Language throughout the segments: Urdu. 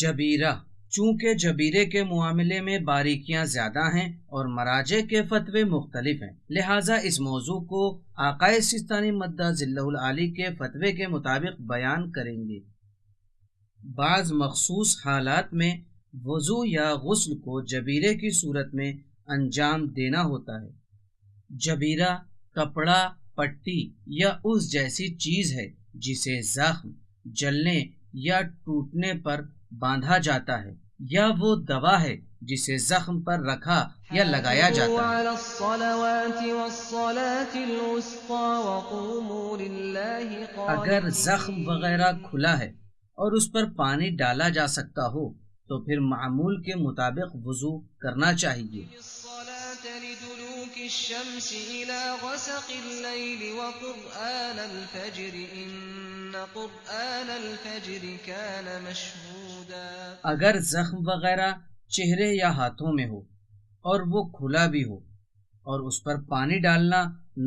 جبیرہ، چونکہ جبیرے کے معاملے میں باریکیاں زیادہ ہیں اور مراجع کے فتوے مختلف ہیں، لہٰذا اس موضوع کو آقائے سستانی مدہ ذلہ العالی کے فتوے کے مطابق بیان کریں گے۔ بعض مخصوص حالات میں وضو یا غسل کو جبیرے کی صورت میں انجام دینا ہوتا ہے۔ جبیرہ کپڑا، پٹی یا اس جیسی چیز ہے جسے زخم، جلنے یا ٹوٹنے پر باندھا جاتا ہے، یا وہ دوا ہے جسے زخم پر رکھا یا لگایا جاتا ہے۔ اگر زخم وغیرہ کھلا ہے اور اس پر پانی ڈالا جا سکتا ہو تو پھر معمول کے مطابق وضو کرنا چاہیے۔ الشمس إلى غسق الليل وقرآن الفجر إن قرآن الفجر كان مشهودا۔ اگر زخم وغیرہ چہرے یا ہاتھوں میں ہو اور وہ کھلا بھی ہو اور اس پر پانی ڈالنا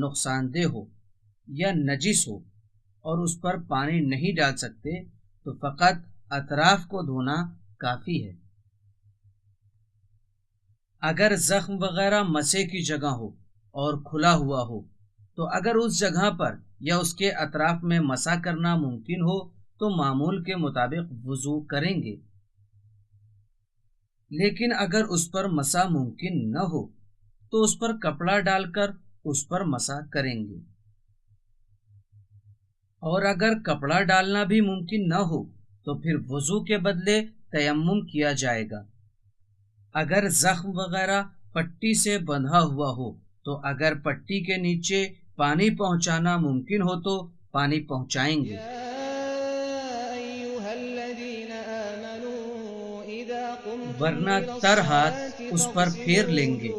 نقصان دہ ہو یا نجس ہو اور اس پر پانی نہیں ڈال سکتے تو فقط اطراف کو دھونا کافی ہے۔ اگر زخم وغیرہ مسے کی جگہ ہو اور کھلا ہوا ہو تو اگر اس جگہ پر یا اس کے اطراف میں مسا کرنا ممکن ہو تو معمول کے مطابق وضو کریں گے، لیکن اگر اس پر مسا ممکن نہ ہو تو اس پر کپڑا ڈال کر اس پر مسا کریں گے، اور اگر کپڑا ڈالنا بھی ممکن نہ ہو تو پھر وضو کے بدلے تیمم کیا جائے گا۔ اگر زخم وغیرہ پٹی سے بندھا ہوا ہو تو اگر پٹی کے نیچے پانی پہنچانا ممکن ہو تو پانی پہنچائیں گے۔ ورنہ تر ہاتھ اس پر پھیر لیں گے۔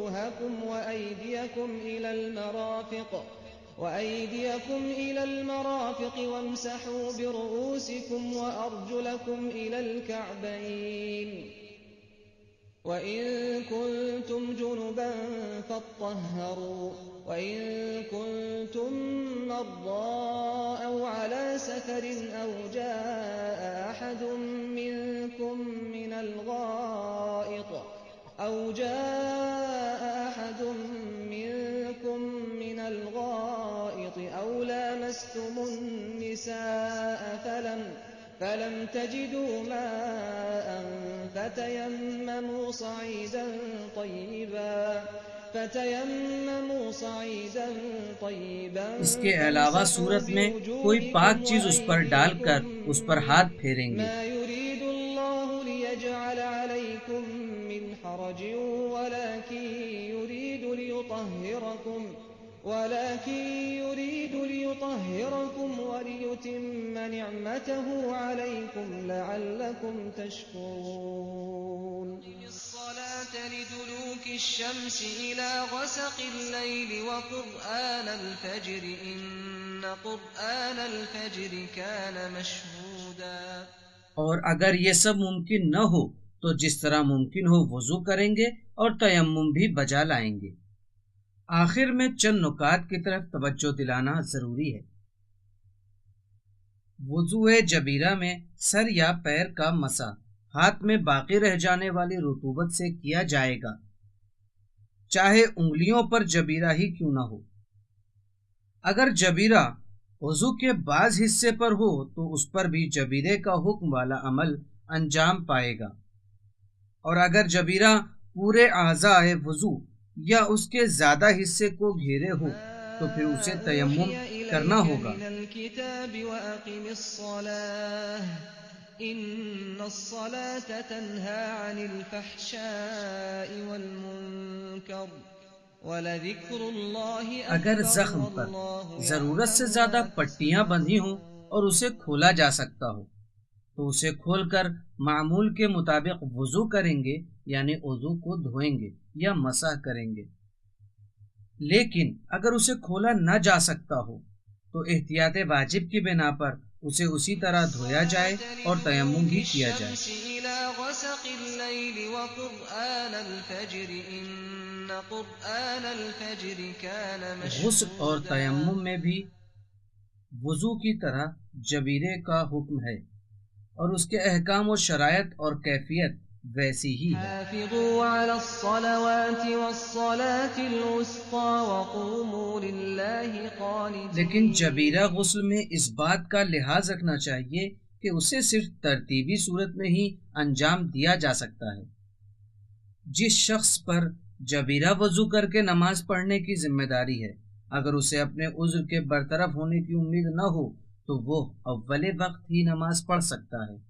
وَأَيْدِيَكُمْ إِلَى الْمَرَافِقِ وَامْسَحُوا بِرُؤُوسِكُمْ وَأَرْجُلَكُمْ إِلَى الْكَعْبَيْنِ وَإِن كُنتُمْ جُنُبًا فَاطَّهَّرُوا وَإِن كُنتُم مَّرْضَىٰ أَوْ عَلَىٰ سَفَرٍ أَوْ جَاءَ أَحَدٌ منكم من الغائط أو لامستم النساء فلم تجدوا ماء فتيمموا صعيدا طيبا اس کے علاوہ صورت میں کوئی پاک چیز اس پر ڈال کر اس پر ہاتھ پھیریں گے۔ ما يريد الله ليجعل عليكم من حرج ولكن يريد ليطهركم وليتم نعمته عليكم لعلكم تشكرون۔ الصلاة لدلوك الشمس إلى غسق الليل وقرآن الفجر إن قرآن الفجر كان مشهودا۔ اور اگر یہ سب ممکن نہ ہو تو جس طرح ممکن ہو وضو کریں گے اور تیمم بھی بجا لائیں گے۔ آخر میں چند نکات کی طرف توجہ دلانا ضروری ہے۔ وضوء جبیرہ میں سر یا پیر کا مسح ہاتھ میں باقی رہ جانے والی رطوبت سے کیا جائے گا، چاہے انگلیوں پر جبیرہ ہی کیوں نہ ہو۔ اگر جبیرہ وضو کے بعض حصے پر ہو تو اس پر بھی جبیرے کا حکم والا عمل انجام پائے گا، اور اگر جبیرہ پورے اعضاء وضو یا اس کے زیادہ حصے کو گھیرے ہو تو پھر اسے تیمم کرنا ہوگا۔ إن الصلاة تنهى عن الفحشاء والمنكر ولذكر الله أكبر۔ اگر زخم پر ضرورت سے زیادہ پٹیاں بندھی ہوں اور اسے کھولا جا سکتا ہو تو اسے کھول کر معمول کے مطابق وضو کریں گے، یعنی وضو کو دھوئیں گے یا مسح کریں گے۔ لیکن اگر اسے کھولا نہ جا سکتا ہو تو احتیاط واجب کی بنا پر اسے اسی طرح دھویا جائے اور تیمم بھی کیا جائے۔ غسل اور تیمم میں بھی وضو کی طرح جبیرے کا حکم ہے، اور اس کے احکام و شرائط اور کیفیت ویسی ہی ہے۔ حافظوا على الصلوات والصلاة الوسطى وقوموا لله لیکن قانتين۔ جبیرہ غسل میں اس بات کا لحاظ رکھنا چاہیے کہ اسے صرف ترتیبی صورت میں ہی انجام دیا جا سکتا ہے۔ جس شخص پر جبیرہ وضو کر کے نماز پڑھنے کی ذمہ داری ہے، اگر اسے اپنے عذر کے برطرف ہونے کی امید نہ ہو تو وہ اول وقت ہی نماز پڑھ سکتا ہے۔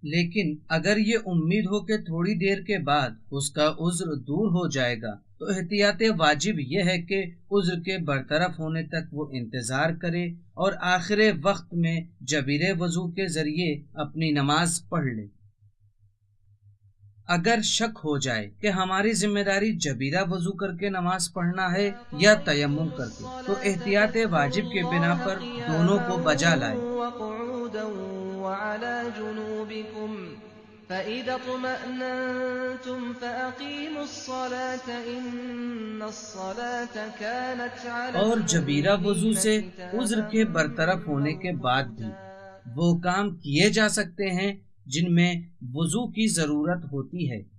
لیکن اگر یہ امید ہو کہ تھوڑی دیر کے بعد اس کا عذر دور ہو جائے گا تو احتیاط واجب یہ ہے کہ عذر کے برطرف ہونے تک وہ انتظار کرے اور آخر وقت میں جبیرہ وضو کے ذریعے اپنی نماز پڑھ لے۔ اگر شک ہو جائے کہ ہماری ذمہ داری جبیرہ وضو کر کے نماز پڑھنا ہے یا تیمم کر کے، تو احتیاط واجب کے بنا پر دونوں کو بجا لائے۔ وقعودا وعلى جنوبكم فإذا اطمأننتم فأقيموا الصلاة إن الصلاة كانت على اور جبیرہ وضو المؤمنين سے عذر كتابا کے برطرف ہونے کے بعد بھی وہ کام کیے جا سکتے ہیں جن میں وضو کی ضرورت ہوتی ہے،